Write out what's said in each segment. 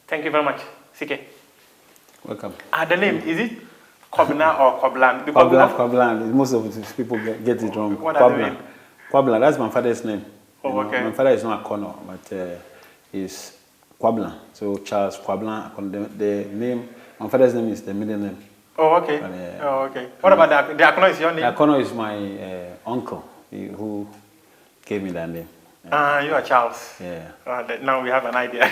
Thank you very much, CK. Welcome. The name, is it Kobna or Koblan? Koblan. Most of the people get it wrong. What does it mean? Koblan, that's my father's name. Oh, okay. My father is not Akonnor, but he's Koblan. So Charles Koblan. The name, my father's name is the middle name. Oh, okay. But, okay. What about the Akonnor is your name? Akonnor is my uncle who gave me that name. You are Charles. Yeah. Now we have an idea.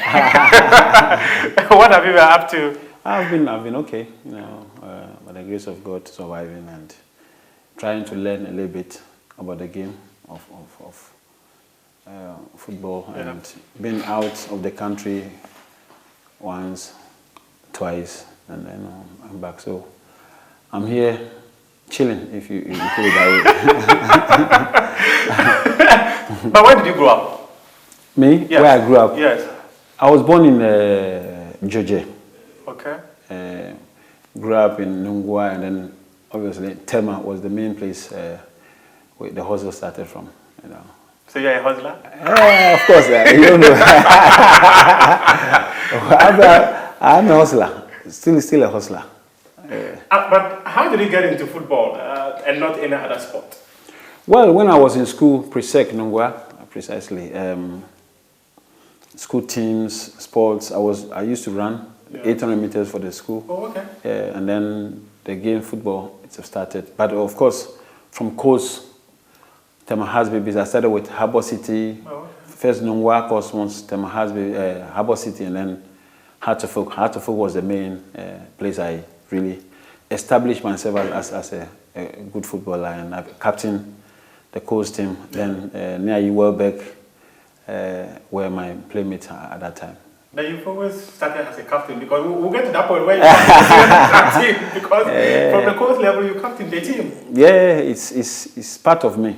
What have you been up to? I've been okay, by the grace of God, surviving and trying to learn a little bit about the game of football, and been out of the country once, twice, and then I'm back. So I'm here chilling, if you put it that way. But where did you grow up? Me? Yes. Where I grew up? Yes. I was born in Georgia. Okay. Grew up in Nungwa, and then obviously Tema was the main place where the hustle started from. So you're a hustler? Of course, you don't know. I'm a hustler, still a hustler. But how did you get into football and not any other sport? Well, when I was in school, pre-sec Nungwa, precisely, school teams, sports, I used to run 800 meters for the school. Oh, okay. And then the game football, it started. But of course, from course, Temahasbe, I started with Harbour City. Oh, okay. First Nungwa Cosmos, Temahasbe, Harbour City, and then Hartlepool. Hartlepool was the main place I really established myself as a good footballer, and I captained the coast team. Then near Welbeck were my playmates at that time. Now you've always started as a captain, because we'll get to that point where you're captain, because from the coast level you captain the team. Yeah, it's part of me.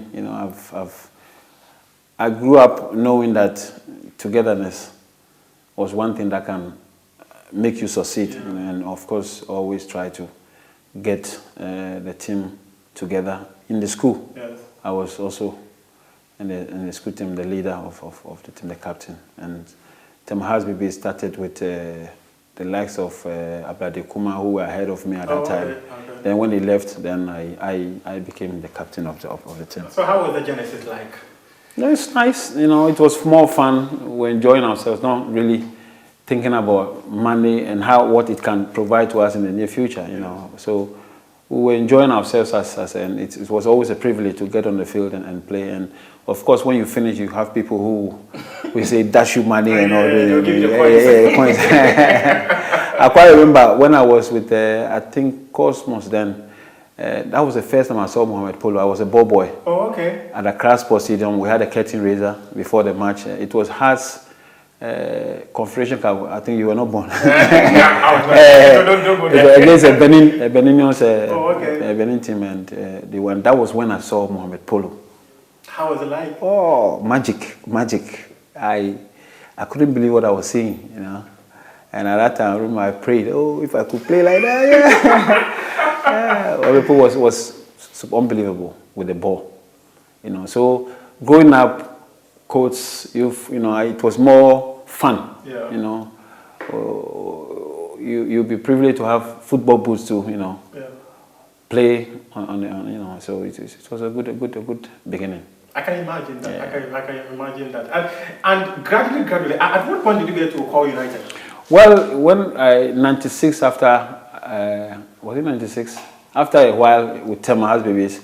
I grew up knowing that togetherness was one thing that can make you succeed, and of course always try to get the team together. In the school, I was also in the school team the leader of the team, the captain, and Temahasbe started with the likes of Ablade Kuma, who were ahead of me at that time. Okay. Then when he left, then I became the captain of the team. So how was the genesis like? Yeah, it's nice. It was more fun. We were enjoying ourselves, not really thinking about money and what it can provide to us in the near future. So we were enjoying ourselves and it was always a privilege to get on the field and play. And of course, when you finish, you have people who we say dash you money and all the coins. I quite remember when I was with I think Cosmos then. That was the first time I saw Mohamed Polo. I was a ball boy. Oh, okay. At the Crash Sports Stadium, we had a curtain raiser before the match. It was Hearts Confederation Cup. I think you were not born. Against a Benin team, and they won. That was when I saw Mohamed Polo. How was it like? Oh, magic! I couldn't believe what I was seeing, And at that time, I remember I prayed, oh, if I could play like that, Mohamed was unbelievable with the ball, So growing up, coach, it was more fun, You'll be privileged to have football boots to, play on. So it was a good beginning. I can imagine that. Yeah. I can imagine that. And gradually, at what point did you get to Akonnor United? Well, when 96 after, was it 96? After a while with Temahasbe,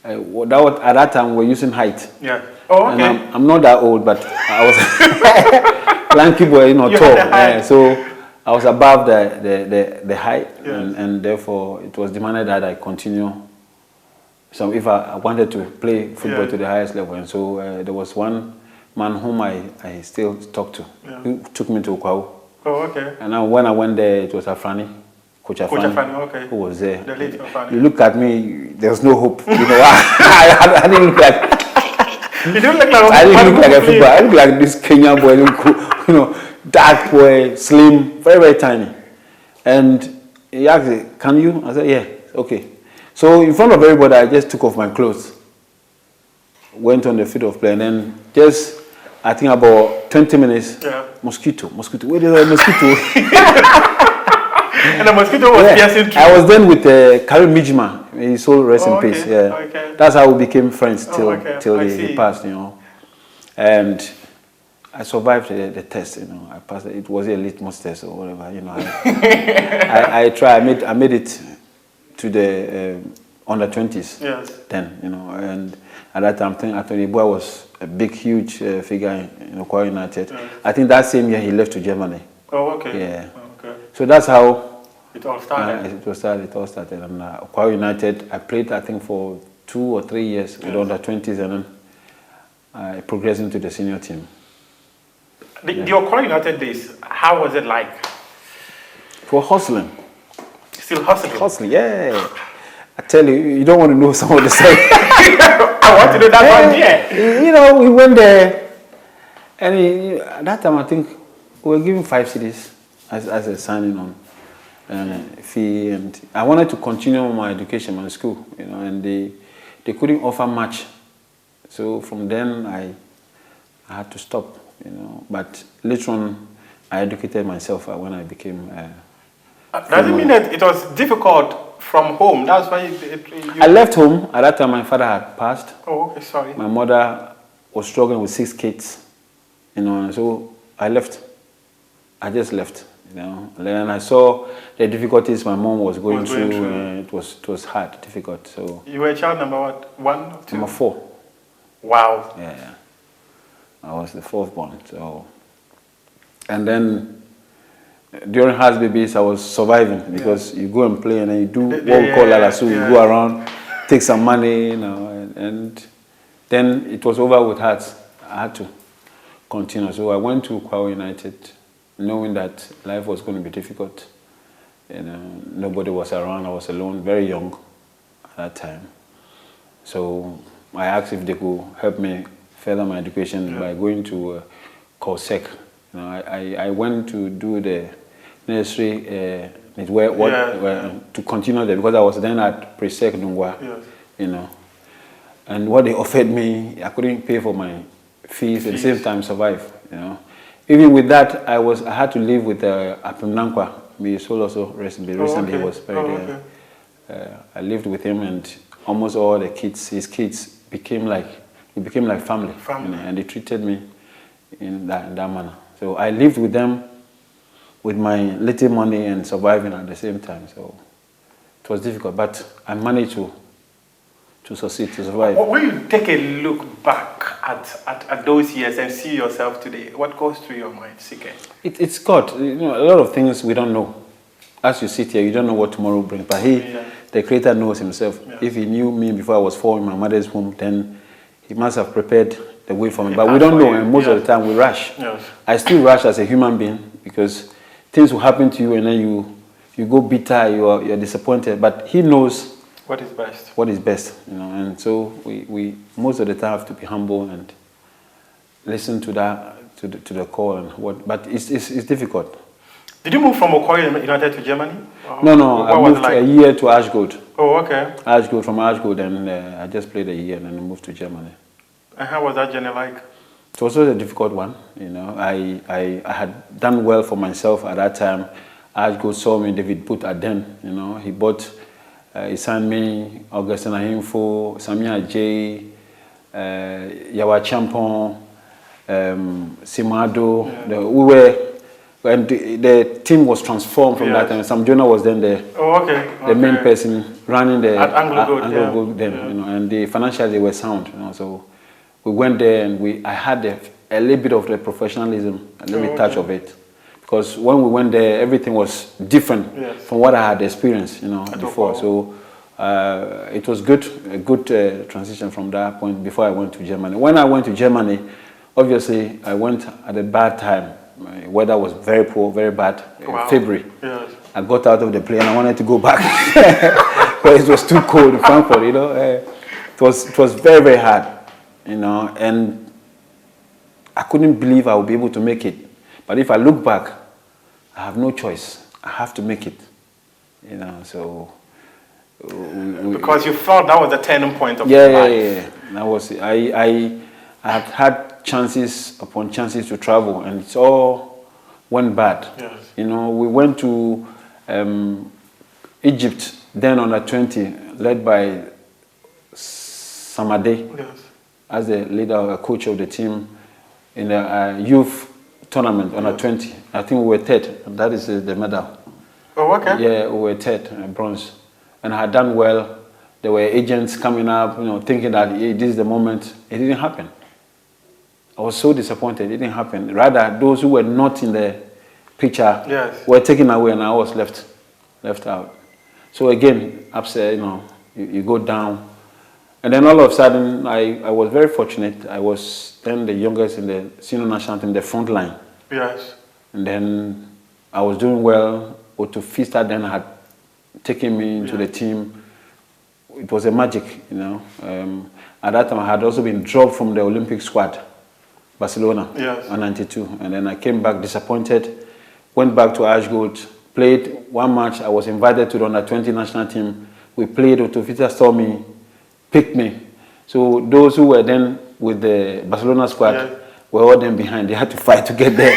at that time we were using height. Yeah. Oh, okay. And I'm not that old, but I was lanky boy, tall. So I was above the height, and therefore it was demanded that I continue. So if I wanted to play football to the highest level, and so there was one man whom I still talk to, who took me to Kwao. Oh, okay. And now when I went there, it was Coach Afani, okay. Who was there. The late Afani. You look at me, there was no hope. I didn't look like. You don't look like. I didn't look like a footballer. I look like this Kenyan boy, dark boy, slim, very very tiny. And he asked me, "Can you?" I said, "Yeah, okay." So in front of everybody, I just took off my clothes, went on the field of play, and then just I think about 20 minutes. Yeah. Mosquito. Where is the mosquito? And the mosquito was piercing through. I was then with Karim Mijma. His soul rest in peace. Yeah. Okay. That's how we became friends till he passed, And I survived the test, I passed it. It was a litmus test or whatever, I tried. I made it to the under 20s. Yes. Then, and at that time, I think Anthony Boy was a big, huge figure in Akonnor United. Yes. I think that same year he left to Germany. Oh, okay. Yeah. Okay. So that's how it all started. It all started. And Akonnor United, I played, I think, for 2 or 3 years with under 20s, and then I progressed into the senior team. The Akonnor United days, how was it like? For hustling. Still hustling? Hustling, yeah. I tell you, you don't want to know some of the stuff. I want to know that one, yeah. We went there, and at that time, I think we were given 5 cities as a signing on fee, and I wanted to continue my education, my school, and they couldn't offer much. So from then, I had to stop, But later on, I educated myself when I became. Does it mean that it was difficult from home? That's why I left home. At that time, my father had passed. Oh, okay, sorry. My mother was struggling with 6 kids, and so I left. I just left, And then I saw the difficulties my mom was going through. It was hard, difficult. So you were child number what? 1 or 2? Number 4. Wow. Yeah. I was the 4th born. So, and then during house babies, I was surviving because you go and play and then you do what we call lalasu. You go around, take some money, and then it was over with hearts. I had to continue. So I went to Akonnor United, knowing that life was going to be difficult. Nobody was around. I was alone, very young at that time. So I asked if they could help me further my education by going to COSEC. I went to do the necessary to continue there because I was then at Presec Nungwa, and what they offered me, I couldn't pay for my fees at the same time survive, Even with that, I had to live with Apim Nankwa. My soul also recently was buried there. I lived with him, and almost all the kids, his kids, became like family. And they treated me in that manner. So I lived with them with my little money and surviving at the same time. So it was difficult, but I managed to succeed, to survive. When you take a look back at those years and see yourself today, what goes through your mind, Sike? It's God. A lot of things we don't know. As you sit here, you don't know what tomorrow brings. But the Creator knows himself. Yeah. If he knew me before I was 4 in my mother's womb, then he must have prepared the way for me. But we don't know, and most of the time we rush. Yes. I still rush as a human being because things will happen to you and then you go bitter, you're disappointed. But he knows what is best. What is best, and so we most of the time have to be humble and listen to the call and what. But it's difficult. Did you move from Akonnor United to Germany? No. I moved a year to Ashgold. Oh, okay. From Ashgold, and I just played a year and then I moved to Germany. And how was that journey like? It was also a difficult one. I had done well for myself at that time. Ashgold saw me. David put at then. He bought. He signed me, Augustin Ahimfo, Samia J, Yawa Champon, Simado. When the team was transformed from that time. Sam Jonah was then the main person running the Anglo Gold then, and the financially they were sound. So we went there and I had a little bit of the professionalism, a little bit touch of it. Because when we went there, everything was different from what I had experienced, before. So it was a good transition from that point before I went to Germany. When I went to Germany, obviously I went at a bad time. My weather was very poor, very bad. February. Yes. I got out of the plane. I wanted to go back, but it was too cold in Frankfurt. It was very, very hard, and I couldn't believe I would be able to make it. But if I look back, I have no choice. I have to make it, So because you felt that was the turning point of your life. That was. I had chances upon chances to travel, and it's all went bad. Yes. You know, we went to Egypt, then under 20, led by Samade, Yes. as the leader or coach of the team in the youth tournament under 20. I think we were third. That is the medal. Oh, okay. Yeah, we were third, bronze, and I had done well. There were agents coming up, you know, thinking that hey, this is the moment. It didn't happen. I was so disappointed. It didn't happen. Rather, those who were not in the picture Yes. were taken away, and I was left out. So again, upset, you know, you go down. And then all of a sudden, I was very fortunate. I was then the youngest in the senior national team, the front line. Yes. And then I was doing well. Otto Fista then had taken me into the team. It was a magic, you know. At that time, I had also been dropped from the Olympic squad, Barcelona, yes. on 92. And then I came back disappointed, went back to Ashgold, played one match. I was invited to the under-20 national team. We played. Otto Fista saw me, picked me. So those who were then with the Barcelona squad were all then behind. They had to fight to get there.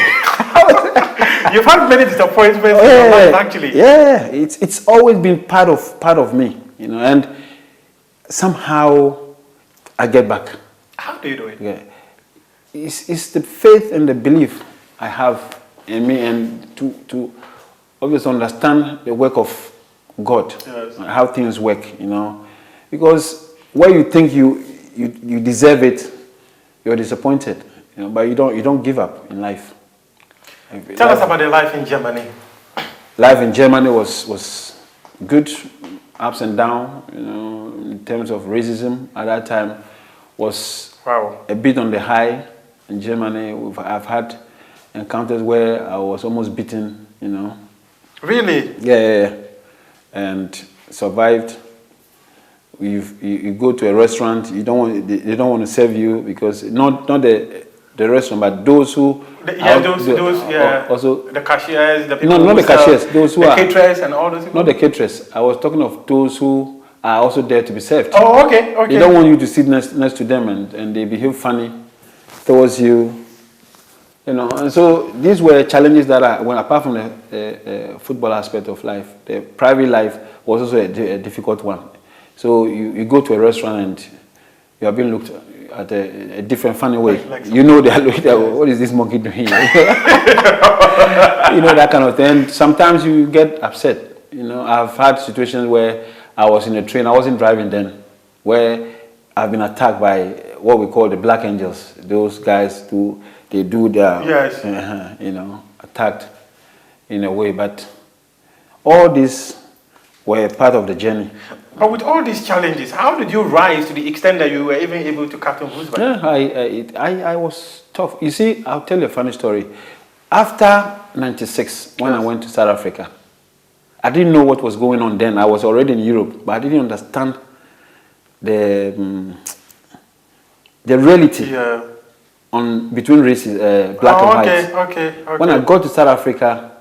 You've had many disappointments in your life, actually. Yeah, it's always been part of me, you know, and somehow I get back. How do you do it? Yeah. It's the faith and the belief I have in me, and to obviously understand the work of God, how things work, you know, because where you think you deserve it, you're disappointed, you know, but you don't give up in life. Tell us about the life in Germany. Life in Germany was good, ups and downs, you know, in terms of racism at that time was a bit on the high in Germany. I've had encounters where I was almost beaten, you know. Really? Yeah. And survived. You go to a restaurant, they don't want to serve you because not the restaurant, but those who also the cashiers, the people not the cashiers, those who the are caterers and all those people. Not the caterers. I was talking of those who are also there to be served. Oh, okay. They don't want you to sit next to them, and they behave funny towards you. You know, and so these were challenges that apart from the football aspect of life, the private life was also a difficult one. So you go to a restaurant and you are being looked at a different funny way. You know they are looking at, what is this monkey doing here? You know, that kind of thing. Sometimes you get upset. You know, I've had situations where I was in a train, I wasn't driving then, where I've been attacked by what we call the Black Angels. Those guys they do their, you know, attacked in a way. But all these were part of the journey. But with all these challenges, how did you rise to the extent that you were even able to captain Wolfsburg? Yeah, I was tough. You see, I'll tell you a funny story. After 96, when I went to South Africa, I didn't know what was going on then. I was already in Europe, but I didn't understand the reality between races, black and white. Okay. When I got to South Africa,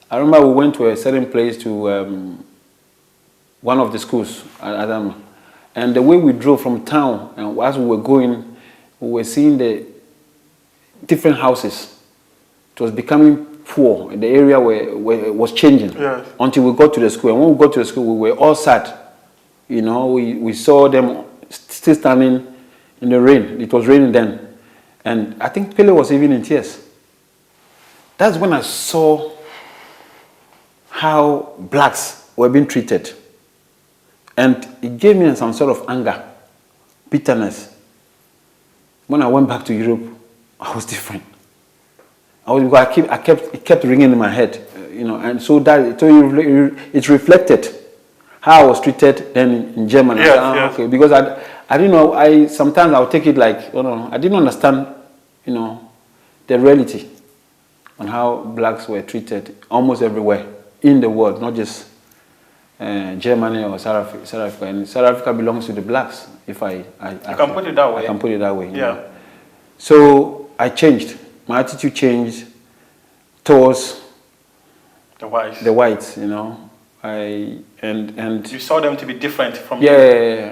I remember we went to a certain place to one of the schools at Adama. And the way we drove from town, and as we were going, we were seeing the different houses. It was becoming poor. The area where it was changing until we got to the school. And when we got to the school, we were all sad. You know, we saw them still standing in the rain. It was raining then. And I think Pele was even in tears. That's when I saw how blacks were being treated. And it gave me some sort of anger, bitterness. When I went back to Europe, I was different. It kept ringing in my head, you know, and so it reflected how I was treated then in Germany. Okay, because I didn't know. Sometimes I'll take it like, I didn't understand, you know, the reality on how blacks were treated almost everywhere in the world, not just Germany or South Africa. And South Africa belongs to the blacks, if I can put it that way. I can put it that way. You know? So I changed. My attitude changed towards the whites. The whites, you know. And you saw them to be different from yeah, you.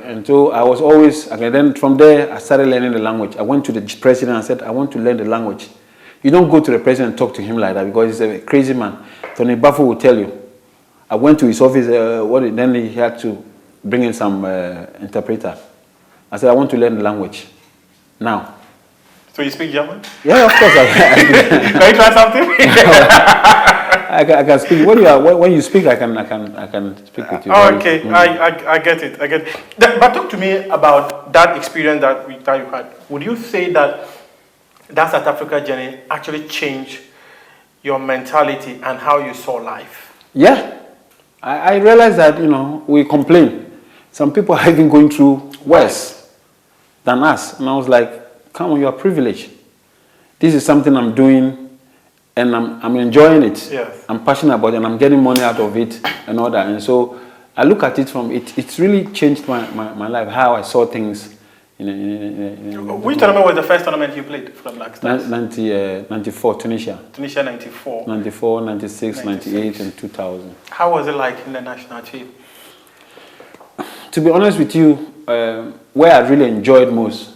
and so I was always, and then from there I started learning the language. I went to the president and said, I want to learn the language. You don't go to the president and talk to him like that because he's a crazy man. Tony Buffo will tell you. I went to his office, then he had to bring in some interpreter. I said, I want to learn the language now. So you speak German? Yeah, of course. Can you try something? I can speak. When you speak, I can speak with you. Oh, okay, I get it. I get it. But talk to me about that experience that you had. Would you say that South Africa journey actually changed your mentality and how you saw life? Yeah, I realized that we complain. Some people are even going through worse than us, and I was like, come on, you are privileged. This is something I'm doing, and I'm enjoying it. Yes. I'm passionate about it, and I'm getting money out of it, and all that. And so I look at it from it's really changed my life, how I saw things. Which tournament was the first tournament you played for the Black Stars? 94, Tunisia. Tunisia 94. 94, 96, 98, and 2000. How was it like in the national team? To be honest with you, where I really enjoyed most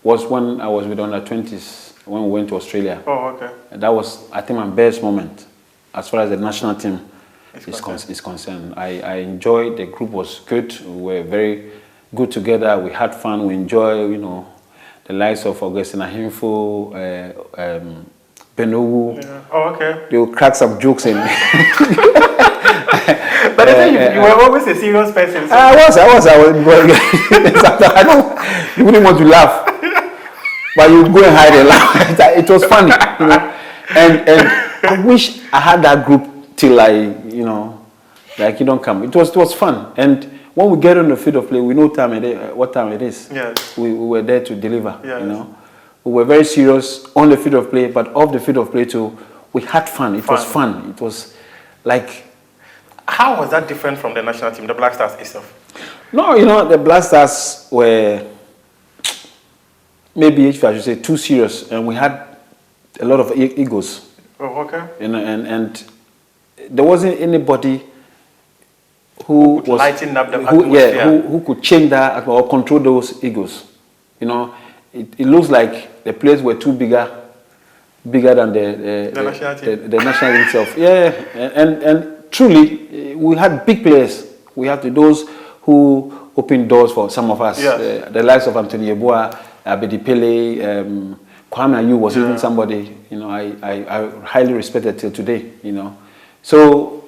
was when I was with under 20s, when we went to Australia. Oh, okay. And that was, I think, my best moment as far as the national team is concerned. I enjoyed, the group was good, we were very good together, we had fun, we enjoyed, the likes of Augustine Ahimfo, Benowu. Yeah. Oh, okay. They would crack some jokes in. But you were always a serious person. So. I was. I know you wouldn't want to laugh, but you go and hide and laugh. It was funny, And I wish I had that group till like you don't come. It was fun. And when we get on the field of play, we know what time it is. Yes. We were there to deliver. Yes. We were very serious on the field of play, but off the field of play too, we had fun. It was fun. It was like. How was that different from the national team, the Black Stars itself? No, the Black Stars were maybe, if I should say, too serious, and we had a lot of egos. Oh, okay. And there wasn't anybody who was lighting up the atmosphere. who could change that or control those egos. It looks like the players were too bigger than the national team. The national team itself. Yeah, and truly, we had big players. We had those who opened doors for some of us. Yes. The likes of Anthony Yeboah, Abedi Pele, Kwame Ayew was even somebody I highly respected till today. So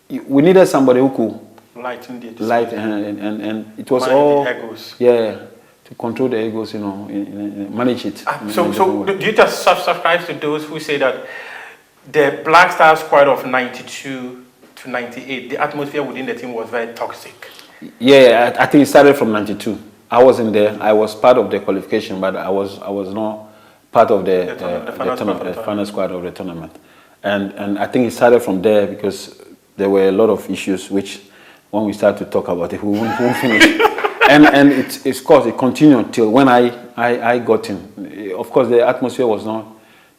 we needed somebody who could lighten the light and it was manage all the egos. Yeah, to control the egos, manage it. So do you just subscribe to those who say that the Black Stars squad of 92 to 98, the atmosphere within the team was very toxic? Yeah, I think it started from 92. I wasn't there. I was part of the qualification, but I was not part of the final squad of the tournament. And I think it started from there because there were a lot of issues which, when we start to talk about it, we won't finish. and it's of course it continued till when I got in. Of course, the atmosphere was not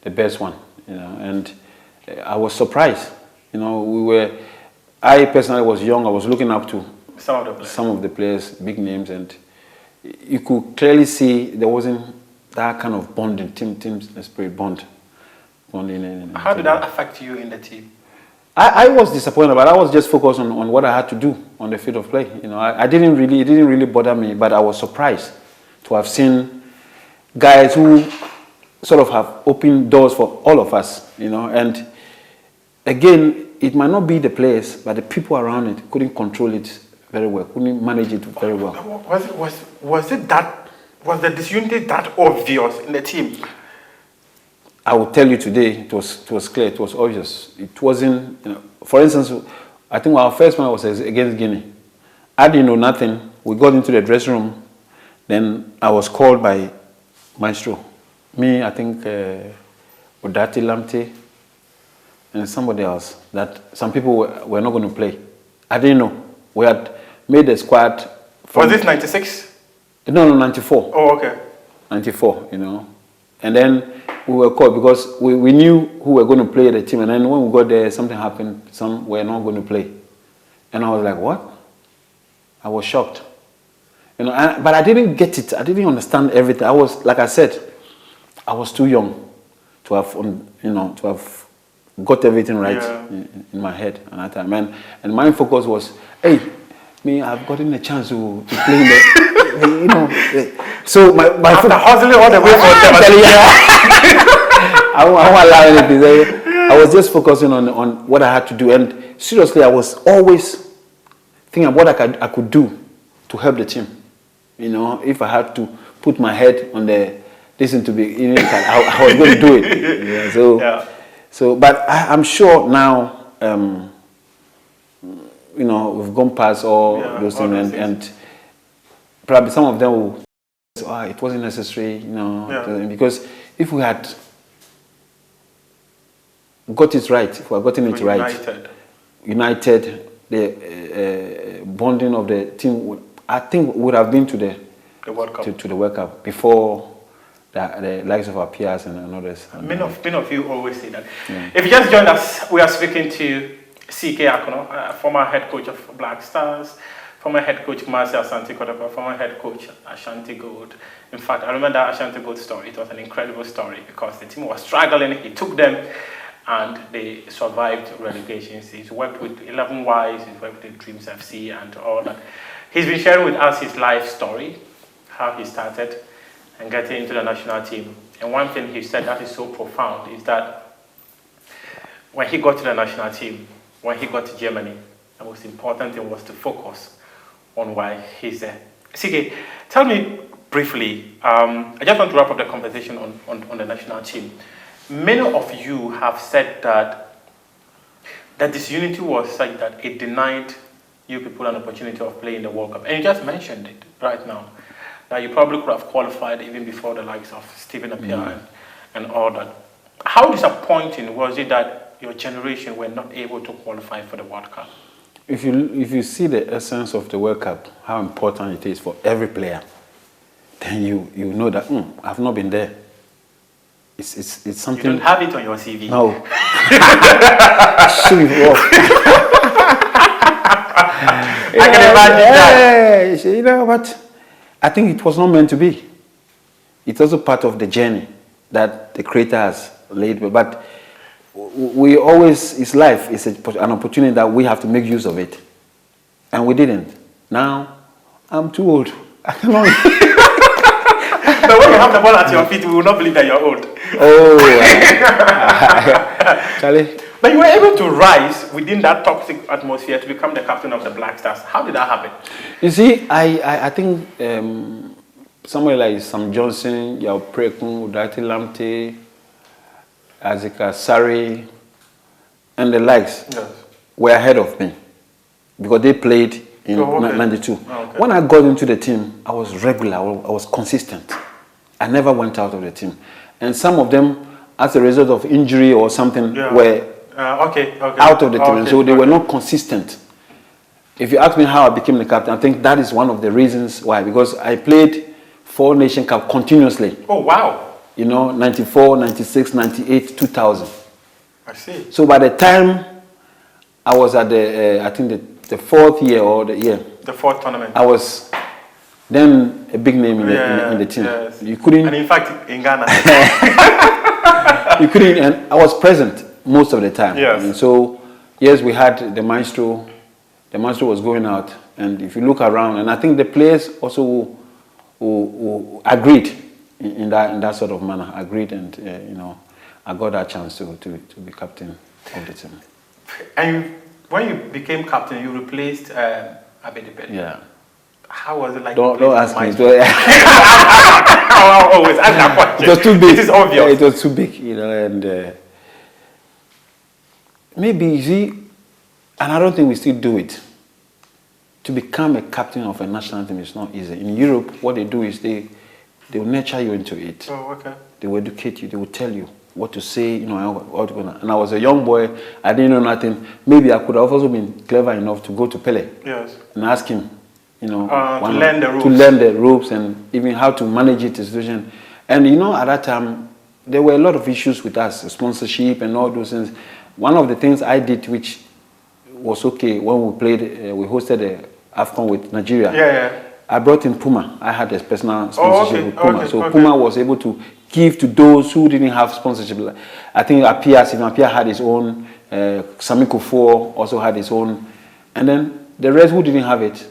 the best one, and I was surprised. I personally was young. I was looking up to some of the players, big names, and you could clearly see there wasn't that kind of bonding, team spirit bond. How did that affect you in the team? I was disappointed, but I was just focused on what I had to do on the field of play. It didn't really bother me, but I was surprised to have seen guys who sort of have opened doors for all of us, and again, it might not be the players, but the people around it couldn't control it very well, couldn't manage it very well. Was the disunity that obvious in the team? I will tell you today, it was clear, it was obvious. It wasn't, for instance, I think our first match was against Guinea. I didn't know nothing. We got into the dressing room, then I was called by Maestro. Me, I think, Odati Lamte, and somebody else, that some people were not going to play. I didn't know. We had made the squad. Was this 96? No, 94. Oh, okay. 94, And then we were called because we knew who were going to play the team. And then when we got there, something happened. Some were not going to play. And I was like, what? I was shocked. You know, but I didn't get it. I didn't understand everything. I was, like I said, I was too young to have, you know, to have got everything right in my head at that time. And my focus was, hey, me, I've gotten a chance to play in the, you know. So my after hustling all the way for I won't allow anything. I was just focusing on what I had to do. And seriously, I was always thinking of what I could do to help the team. You know, if I had to put my head on the listen to be, you know, I was going to do it. So, but I'm sure now, you know, we've gone past all those things, and probably some of them will say, oh, it wasn't necessary, you know, because if we had got it right, if we had gotten it right, united, the bonding of the team, I think would have been to the World Cup. To the World Cup before the likes of our peers and others. Many of you always say that. Yeah. If you just joined us, we are speaking to CK Akonnor, former head coach of Black Stars, former head coach Marcel Asante Kotoko, former head coach Ashanti Gold. In fact, I remember that Ashanti Gold story. It was an incredible story because the team was struggling. He took them and they survived relegations. He's worked with 11 Ys, he's worked with Dreams FC and all that. He's been sharing with us his life story, how he started and getting into the national team. And one thing he said that is so profound is that when he got to the national team, when he got to Germany, the most important thing was to focus on why he's there. CK, tell me briefly, I just want to wrap up the conversation on the national team. Many of you have said that disunity was such that it denied you people an opportunity of playing the World Cup. And you just mentioned it right now, that you probably could have qualified even before the likes of Stephen Appiah and all that. How disappointing was it that your generation were not able to qualify for the World Cup? If you see the essence of the World Cup, how important it is for every player, then you know that I've not been there. It's something. You don't have it on your CV. No. Should be off. I can imagine that. You know, but I think it was not meant to be. It's also part of the journey that the Creator has laid. But we always, it's life. It's an opportunity that we have to make use of it. And we didn't. Now, I'm too old. I cannot. But when you have the ball at your feet, we will not believe that you're old. Oh, Charlie. But you were able to rise within that toxic atmosphere to become the captain of the Black Stars. How did that happen? You see, I think somebody like Sam Johnson, Yao Prekun, Udati Lamte, Azika Sari, and the likes were ahead of me because they played in 92. Oh, okay. When I got into the team, I was regular, I was consistent. I never went out of the team. And some of them, as a result of injury or something, were out of the team. And so they were not consistent. If you ask me how I became the captain, I think that is one of the reasons why. Because I played 4 Nation Cup continuously. Oh, wow. You know, 94, 96, 98, 2000. I see. So by the time I was at the, I think the 4th year or the year. The 4th tournament. I was then a big name in the team. Yes. You couldn't. And in fact, in Ghana. You couldn't, and I was present most of the time. Yes. And so, yes, we had the maestro. The maestro was going out. And if you look around, and I think the players also who agreed in that sort of manner, agreed, and you know, I got that chance to be captain of the team. And when you became captain, you replaced Abedi. Yeah. How was it like? Don't ask me. I always ask that question. It was too big. It is obvious. Yeah, it was too big, you know, and maybe, you see, and I don't think we still do it. To become a captain of a national team is not easy. In Europe, what they do is they will nurture you into it. Oh, okay. They will educate you. They will tell you what to say, you know, what to go. And I was a young boy. I didn't know nothing. Maybe I could have also been clever enough to go to Pele. Yes. And ask him, you know, to learn the ropes. To learn the ropes and even how to manage it, the situation. And you know, at that time, there were a lot of issues with us, sponsorship and all those things. One of the things I did, which was okay when we played. We hosted the AFCON with Nigeria. Yeah. I brought in Puma. I had a personal sponsorship with Puma. Okay, so okay. Puma was able to give to those who didn't have sponsorship. I think Apia had his own. Sami Kufuor also had his own, and then the rest who didn't have it,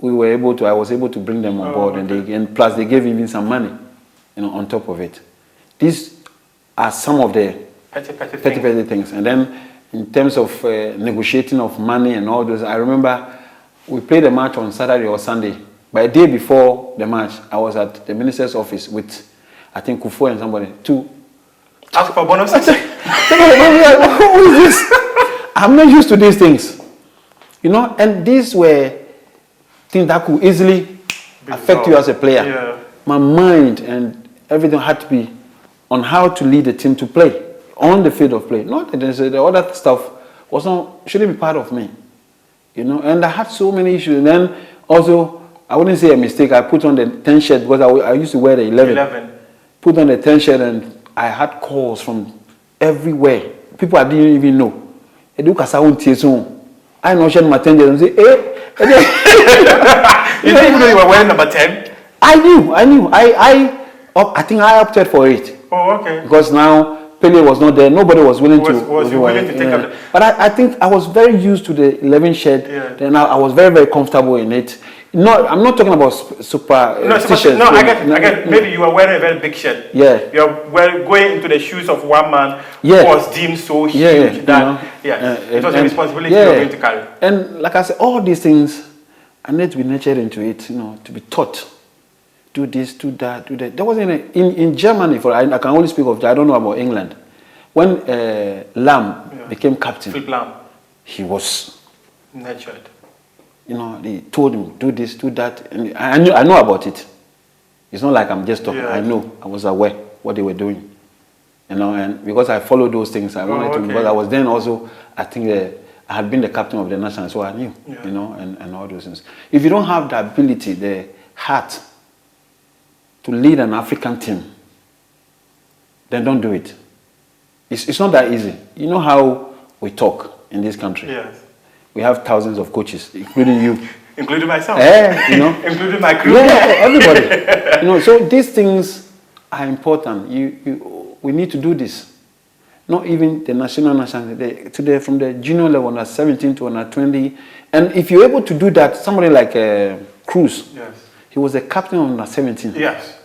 I was able to bring them on board, okay. and plus they gave even some money, on top of it. These are some of the petty things. And then in terms of negotiating of money and all those, I remember we played a match on Saturday or Sunday. By a day before the match, I was at the minister's office with, I think, Kufuor and somebody to ask for bonus. Who is this? I'm not used to these things, and these were things that could easily affect you as a player. Yeah. My mind and everything had to be on how to lead the team to play on the field of play. Not that the other stuff shouldn't be part of me, And I had so many issues. And then also, I wouldn't say a mistake. I put on the 10 shirt because I used to wear the 11. Put on the 10 shirt and I had calls from everywhere. People I didn't even know. I know my 10 years and say, You didn't even know you were wearing number 10? I knew. I think I opted for it. Oh, okay. Because now Pele was not there. Nobody was willing to. Was willing to take up? But I think I was very used to the 11 shirt. Yeah. Then I was very, very comfortable in it. No, I'm not talking about super t-shirts. No, I get. Maybe you were wearing a very big shirt. Yeah. You're going into the shoes of one man who was deemed so huge that it was a responsibility you're going to carry. And like I said, all these things, I need to be nurtured into it, to be taught. Do this, do that, do that. There wasn't in Germany, I can only speak of, I don't know about England. When Lam became captain, Philip Lam, he was nurtured. They told him, do this, do that. And I know about it. It's not like I'm just talking. I know. I was aware what they were doing. And because I followed those things, I wanted to, because I was then also, I think I had been the captain of the national, so I knew, and all those things. If you don't have the ability, the heart to lead an African team, then don't do it. It's not that easy. You know how we talk in this country? Yes. We have thousands of coaches, including you. Including myself. Including my crew. Yeah, everybody. So these things are important. We need to do this. Not even the national today from the junior level, under 17 to under 20. And if you're able to do that, somebody like Cruz, he was the captain of under 17. Yes.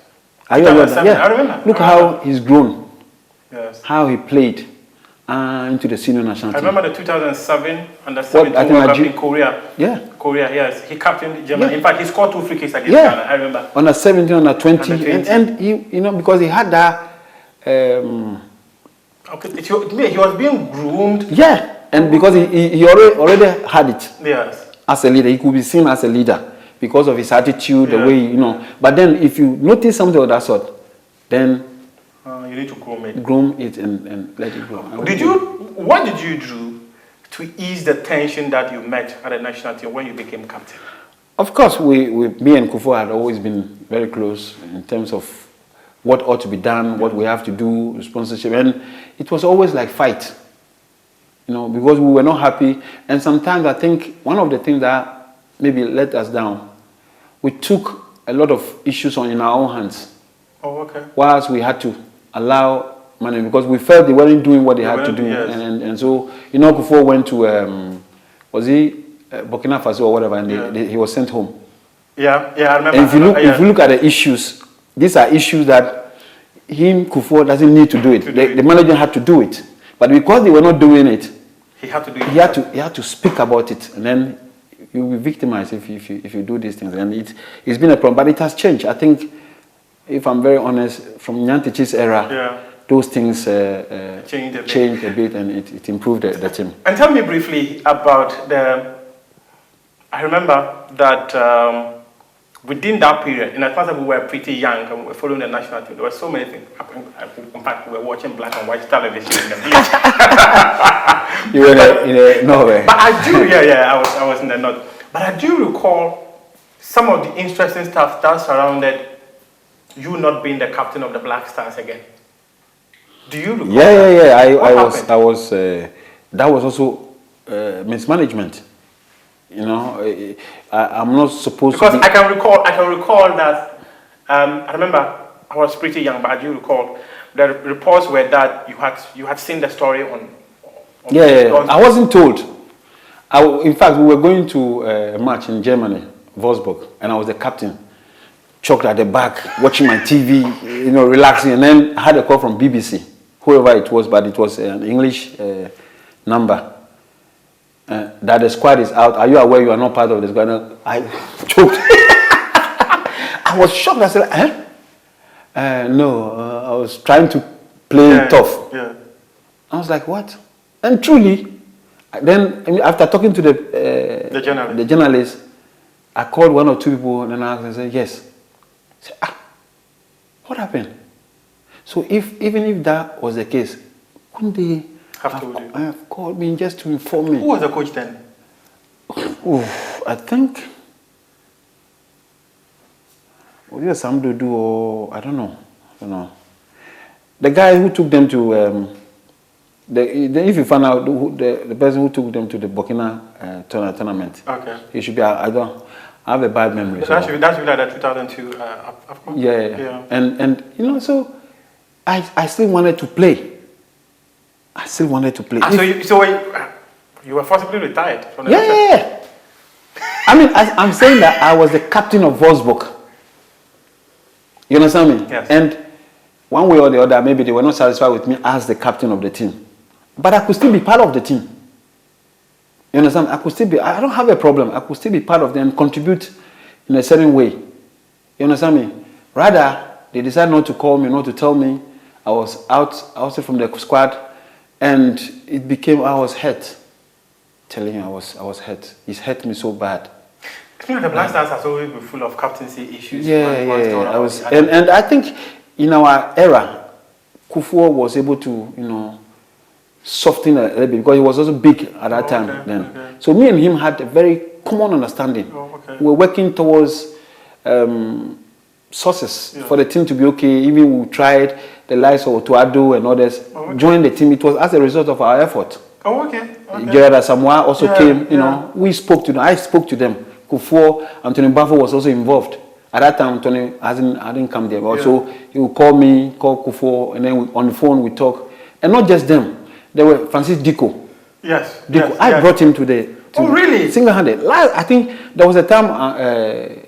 Are you aware? Yeah. I remember. Look how he's grown. Yes. How he played into the senior national team. I remember the 2007 under 17 World Cup in Korea. Yeah. Korea, yes. He captained Germany. Yeah. In fact, he scored 2 free kicks against Ghana. I remember. Under 17, under 20. And he, because he had that. He was being groomed. Yeah. And because he already had it. Yes. As a leader, he could be seen as a leader because of his attitude, the way, But then if you notice something of that sort, then you need to groom it. Groom it and let it grow. What did you do to ease the tension that you met at the national team when you became captain? Of course, me and Kufuor had always been very close in terms of what ought to be done, what we have to do, sponsorship, and it was always like fight, because we were not happy. And sometimes I think one of the things that maybe let us down, we took a lot of issues in our own hands. Oh, okay. Whilst we had to allow money because we felt they weren't doing what they had to do, and so Kufuor went to was he Burkina Faso or whatever, and he was sent home. Yeah, I remember. And if you look at the issues, these are issues that Kufuor doesn't need to do it. The manager had to do it, but because they were not doing it, he had to do it. He had to speak about it, and then you'll be victimized if you do these things, and it's been a problem. But it has changed. I think, if I'm very honest, from Nyantichi's era, those things changed a bit, and it improved the team. And tell me briefly about I remember that within that period, in as much as we were pretty young and we were following the national team, there were so many things. In fact, we were watching black and white television in the beach. You were in Norway. But I do, I was in the north. But I do recall some of the interesting stuff that surrounded you not being the captain of the Black Stars again. Do you recall? Yeah. I was. That was also mismanagement. You know, I'm not supposed because to be... I can recall that I remember I was pretty young, but I do recall the reports were that you had seen the story on yeah. I wasn't told. In fact, we were going to a match in Germany, Wolfsburg, and I was the captain. Choked at the back, watching my TV, you know, relaxing, and then I had a call from BBC, whoever it was, but it was an English number. That the squad is out. Are you aware you are not part of the squad? I choked. I was shocked. I said, no, I was trying to play tough. Yeah. I was like, what? And truly, then after talking to the journalist, I called one or two people and then I asked, I said, yes. I said, what happened? So even if that was the case, couldn't they have called me just to inform me? Who was the coach then? I think either Samdudu or I don't know. The guy who took them to if you find out the person who took them to the Burkina tournament, okay, he should be. I have a bad memory. So that should be like the 2002 AFCON. Yeah. And you know, so I still wanted to play. So you were forcibly retired from the Yeah. I mean, I'm saying that I was the captain of Wolfsburg. You understand me? Yes. And one way or the other, maybe they were not satisfied with me as the captain of the team. But I could still be part of the team. You understand? I don't have a problem. I could still be part of them and contribute in a certain way. You understand me? Rather, they decided not to call me, not to tell me. I was out from the squad, and it became, I was hurt. Telling you, I was hurt. It hurt me so bad. You know, the Black Stars has always been full of captaincy issues. And I think in our era, Kufuor was able to, you know, soften a little bit because he was also big at that time then. Okay. So me and him had a very common understanding. We were working towards sources for the team to be okay. Even we tried the likes of Otuado and others join the team. It was as a result of our effort. Gerard Asamoah also came, you know, we spoke to them. I spoke to them. Kufuor, Anthony Bafo was also involved. At that time, Anthony hadn't come there. Also, he would call me, call Kufuor, and then on the phone we talk. And not just them. There were Francis Diko. Yes. Diko. I brought him to the... really? Single-handed. I think there was a time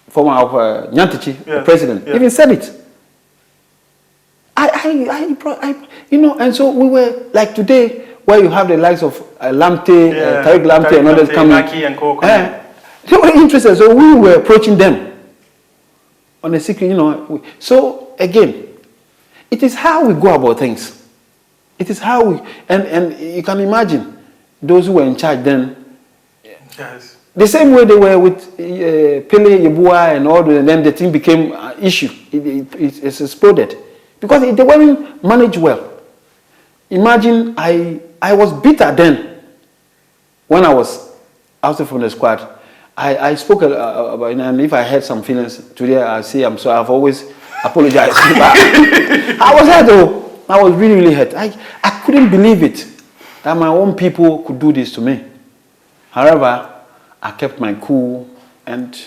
former of Nyantichi, the president, even said it. You know, and so we were like today, where you have the likes of Lamte, Tariq Lamte, and others coming. They were interested, so we were approaching them on a secret, you know. So again, it is how we go about things. It is how we, and you can imagine those who were in charge then. Yes. The same way they were with Pele, Yeboah, and all that, and then the thing became an issue. It exploded because they weren't managed well. Imagine I was bitter then when I was out from the squad. I spoke about it, and if I had some feelings today, I say I'm sorry. I've always apologized. I was hurt though. I was really, really hurt. I couldn't believe it that my own people could do this to me. However, I kept my cool and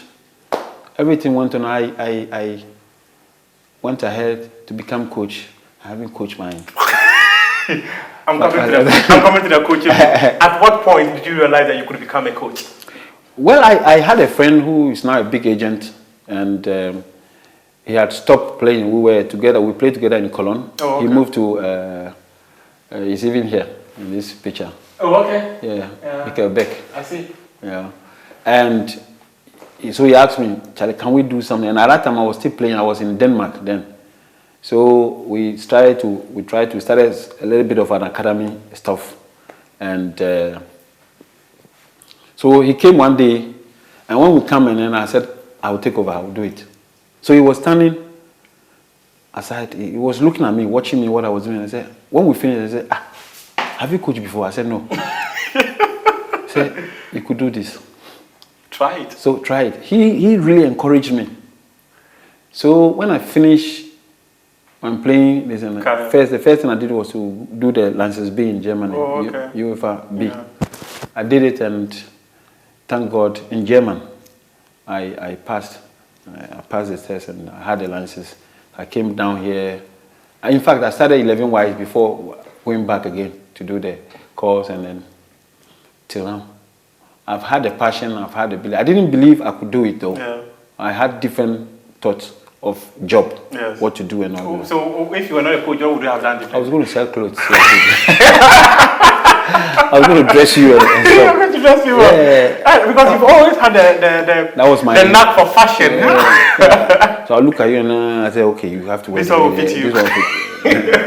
everything went on. I went ahead to become coach. I haven't coached mine. I'm coming to the coaching. At what point did you realize that you could become a coach? Well, I had a friend who is now a big agent, and he had stopped playing. We were together. We played together in Cologne. Oh, okay. He moved to. He's even here in this picture. Oh, okay. Yeah, Michael Beck. I see. Yeah, and so he asked me, Charlie, can we do something? And at that time, I was still playing. I was in Denmark then. So we tried to start a little bit of an academy stuff, and so he came one day, and when we come in, and I said, I will take over, I will do it. So he was standing aside, he was looking at me, watching me what I was doing. I said, when we finished, I said, have you coached before? I said, no. He said, you could do this. Try it. So try it. He really encouraged me. So when I finished, I'm playing this, and the first thing I did was to do the Lancers B in Germany, UEFA B. Yeah. I did it, and thank God, in German, I passed. I passed the test, and I had the license. I came down here. In fact, I started 11 Wise before going back again to do the course, and then till now. I've had a passion, I've had a belief. I didn't believe I could do it though. Yeah. I had different thoughts of job, Yes. what to do and all that. So if you were not a coach, what would you have done differently? I was going to sell clothes. I was going to dress you and You were stuff. going to dress you Yeah. up. Because you've always had That was my the knack for fashion. So I look at you and I say, okay, you have to wear This one will fit you. This one will fit.